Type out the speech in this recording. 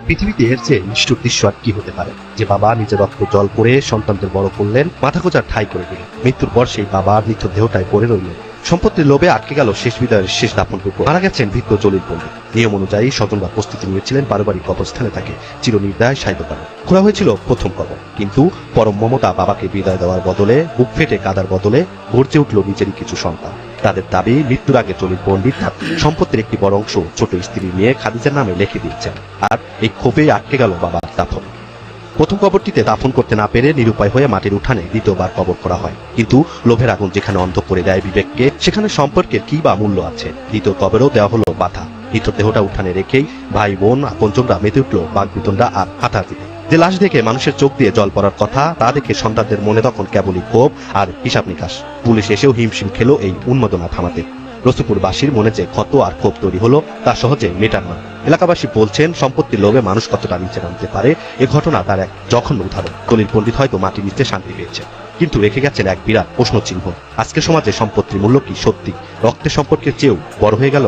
পৃথিবীতে এর চেয়ে নিষ্ঠুর দৃশ্য আর কি হতে পারে, যে বাবা নিজের রক্ত জল করে সন্তানদের বড় করলেন, মাথা গোজার ঠাঁই করে দিলেন। মৃত্যুর পর সেই বাবার মৃত্যু দেহটাই পড়ে রইল। সম্পত্তির লোভে আটকে গেল শেষ বিদায়ের শেষ দাফনটুকু। মারা গেছেন ভৃত্য জলিল পণ্ডিত। নিয়ম অনুযায়ী স্বজনরা প্রস্তুতি নিয়েছিলেন পারিবারিক কবরস্থানে তাকে চিরনির্দায় শায়িত করা। খোঁড়া হয়েছিল প্রথম কবর, কিন্তু পরম মমতা বাবাকে বিদায় দেওয়ার বদলে, বুক ফেটে কাদার বদলে গর্জে উঠল নিজেরই কিছু সন্তান। তাদের দাবি, মৃত্যুর আগে জলিল পণ্ডিত তার সম্পত্তির একটি বড় অংশ ছোট স্ত্রী নিয়ে খাদিজার নামে লিখে দিয়েছেন। আর এই ক্ষোভেই আটকে গেল বাবার দাফন। প্রথম কবরটিতে দাফন করতে না পেরে নিরুপায় হয়ে মাটির উঠানে দ্বিতীয়বার কবর করা হয়। কিন্তু লোভের আগুন যেখানে অন্ধ করে দেয় বিবেককে, সেখানে সম্পর্কের কি বা মূল্য আছে? দ্বিতীয় কবরেও দেওয়া হলো বাধা। মৃতদেহটা উঠানে রেখেই ভাই বোন আপনজনরা মেতে উঠল বাগবিতণ্ডা আর হাতাহাতিতে। যে লাশ দেখে মানুষের চোখ দিয়ে জল পড়ার কথা, তা দেখে সন্তানদের মনে তখন কেবলই ক্ষোভ আর হিসাব নিকাশ। পুলিশ এসেও হিমশিম খেলো এই উন্মাদনা থামাতে। রসুলপুরবাসীর মনে যে ক্ষত আর ক্ষোভ তৈরি হলো, তা সহজে মেটার না। এলাকাবাসী বলছেন, সম্পত্তির লোভে মানুষ কতটা নিচে নামতে পারে এ ঘটনা তার এক জঘন্য উদাহরণ। জলিল পণ্ডিত হয়তো মাটির নিচে শান্তি পেয়েছে, কিন্তু রেখে গেছেন এক বিরাট প্রশ্ন চিহ্ন। আজকের সমাজে সম্পত্তির মূল্য কি সত্যি রক্তের সম্পর্কের চেয়েও বড় হয়ে গেল?